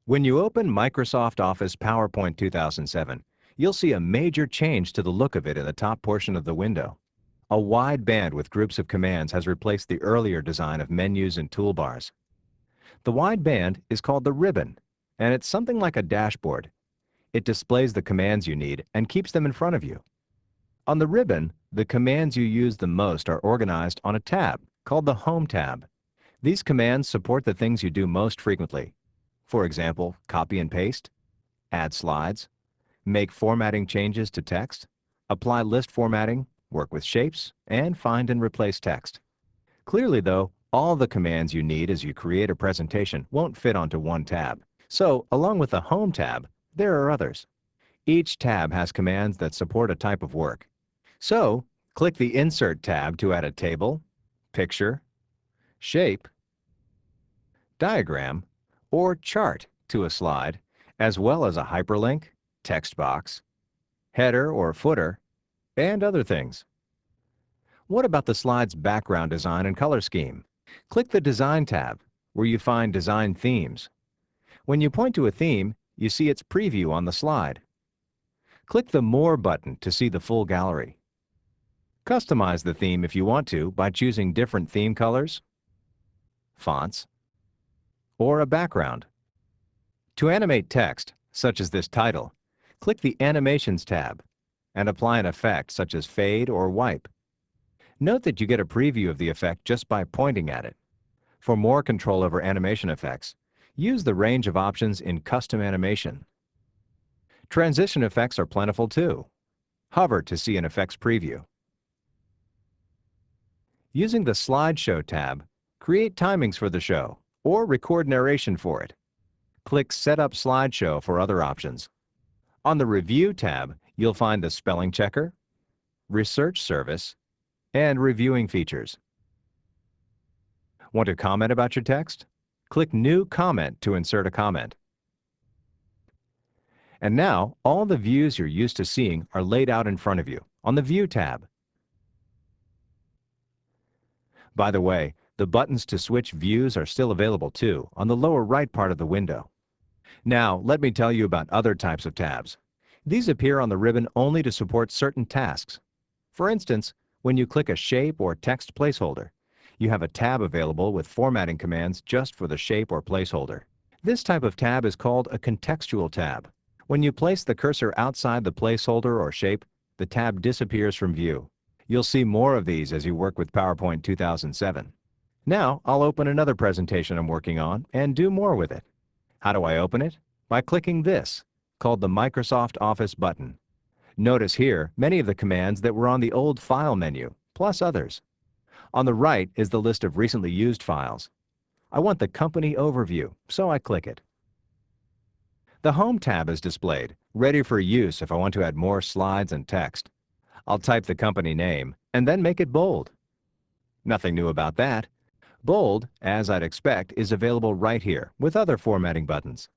When you open Microsoft Office PowerPoint 2007, you'll see a major change to the look of it in the top portion of the window. A wide band with groups of commands has replaced the earlier design of menus and toolbars. The wide band is called the ribbon, and it's something like a dashboard. It displays the commands you need and keeps them in front of you. On the ribbon, the commands you use the most are organized on a tab called the Home tab. These commands support the things you do most frequently. For example, copy and paste, add slides, make formatting changes to text, apply list formatting, work with shapes, and find and replace text. Clearly, though, all the commands you need as you create a presentation won't fit onto one tab. So, along with the Home tab, there are others. Each tab has commands that support a type of work. So, click the Insert tab to add a table, picture, shape, diagram, or chart to a slide, as well as a hyperlink, text box, header or footer, and other things. What about the slide's background design and color scheme? Click the Design tab, where you find Design Themes. When you point to a theme, you see its preview on the slide. Click the More button to see the full gallery. Customize the theme if you want to by choosing different theme colors, fonts, or a background. To animate text, such as this title, click the Animations tab and apply an effect such as fade or wipe. Note that you get a preview of the effect just by pointing at it. For more control over animation effects, use the range of options in Custom Animation. Transition effects are plentiful too. Hover to see an effects preview. Using the Slideshow tab, create timings for the show or record narration for it. Click Set up Slideshow for other options. On the Review tab, you'll find the Spelling Checker, Research Service, and Reviewing features. Want to comment about your text? Click New Comment to insert a comment. And now, all the views you're used to seeing are laid out in front of you on the View tab. By the way, the buttons to switch views are still available too on the lower right part of the window. Now, let me tell you about other types of tabs. These appear on the ribbon only to support certain tasks. For instance, when you click a shape or text placeholder, you have a tab available with formatting commands just for the shape or placeholder. This type of tab is called a contextual tab. When you place the cursor outside the placeholder or shape, the tab disappears from view. You'll see more of these as you work with PowerPoint 2007. Now, I'll open another presentation I'm working on and do more with it. How do I open it? By clicking this, called the Microsoft Office button. Notice here many of the commands that were on the old File menu, plus others. On the right is the list of recently used files. I want the company overview, so I click it. The Home tab is displayed, ready for use if I want to add more slides and text. I'll type the company name and then make it bold. Nothing new about that. Bold, as I'd expect, is available right here with other formatting buttons.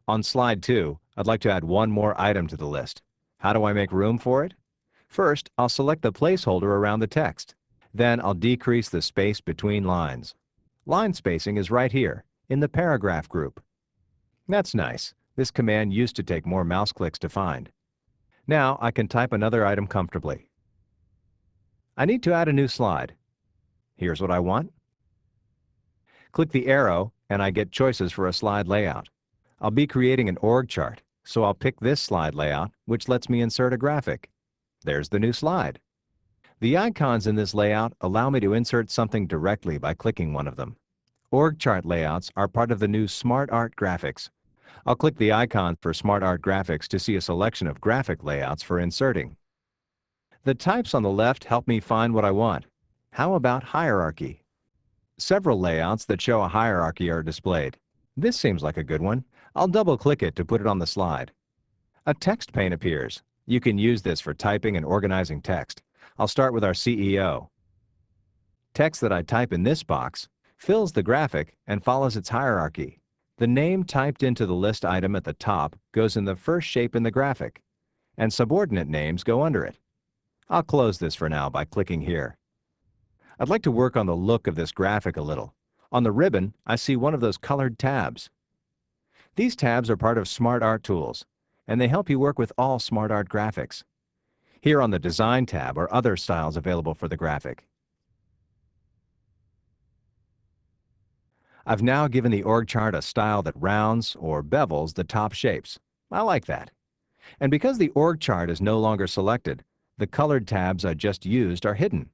On slide 2, I'd like to add one more item to the list. How do I make room for it? First, I'll select the placeholder around the text. Then I'll decrease the space between lines. Line spacing is right here, in the paragraph group. That's nice. This command used to take more mouse clicks to find. Now I can type another item comfortably. I need to add a new slide. Here's what I want. Click the arrow and I get choices for a slide layout. I'll be creating an org chart, so I'll pick this slide layout, which lets me insert a graphic. There's the new slide. The icons in this layout allow me to insert something directly by clicking one of them. Org chart layouts are part of the new Smart Art graphics. I'll click the icon for Smart Art graphics to see a selection of graphic layouts for inserting. The types on the left help me find what I want. How about hierarchy? Several layouts that show a hierarchy are displayed. This seems like a good one. I'll double-click it to put it on the slide. A text pane appears. You can use this for typing and organizing text. I'll start with our CEO. Text that I type in this box fills the graphic and follows its hierarchy. The name typed into the list item at the top goes in the first shape in the graphic, and subordinate names go under it. I'll close this for now by clicking here. I'd like to work on the look of this graphic a little. On the ribbon, I see one of those colored tabs. These tabs are part of Smart Art tools, and they help you work with all Smart Art graphics. Here on the Design tab are other styles available for the graphic. I've now given the org chart a style that rounds or bevels the top shapes. I like that. And because the org chart is no longer selected, the colored tabs I just used are hidden.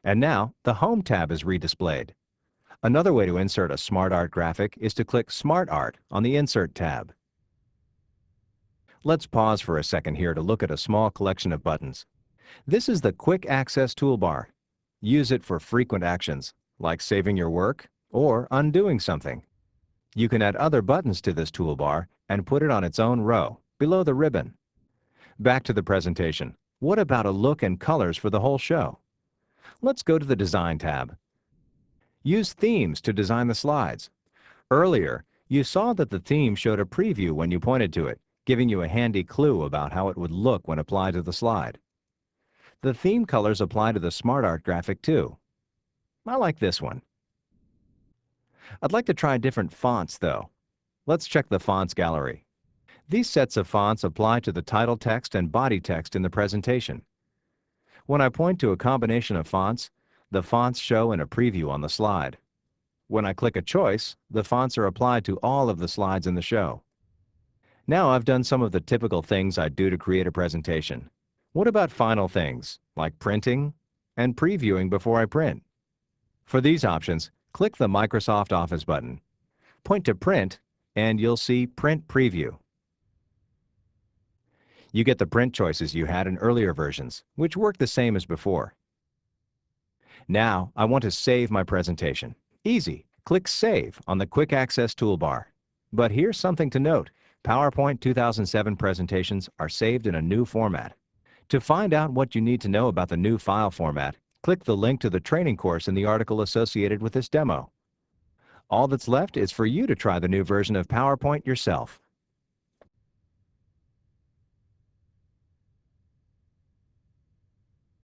And now the Home tab is redisplayed. Another way to insert a Smart Art graphic is to click Smart Art on the Insert tab. Let's pause for a second here to look at a small collection of buttons. This is the Quick Access toolbar. Use it for frequent actions, like saving your work or undoing something. You can add other buttons to this toolbar and put it on its own row, below the ribbon. Back to the presentation. What about a look and colors for the whole show? Let's go to the Design tab. Use themes to design the slides. Earlier, you saw that the theme showed a preview when you pointed to it, giving you a handy clue about how it would look when applied to the slide. The theme colors apply to the Smart Art graphic too. I like this one. I'd like to try different fonts though. Let's check the Fonts gallery. These sets of fonts apply to the title text and body text in the presentation. When I point to a combination of fonts, the fonts show in a preview on the slide. When I click a choice, the fonts are applied to all of the slides in the show. Now I've done some of the typical things I'd do to create a presentation. What about final things, like printing and previewing before I print? For these options, click the Microsoft Office button. Point to Print, and you'll see Print Preview. You get the print choices you had in earlier versions, which work the same as before. Now, I want to save my presentation. Easy. Click Save on the Quick Access toolbar. But here's something to note. PowerPoint 2007 presentations are saved in a new format. To find out what you need to know about the new file format, click the link to the training course in the article associated with this demo. All that's left is for you to try the new version of PowerPoint yourself.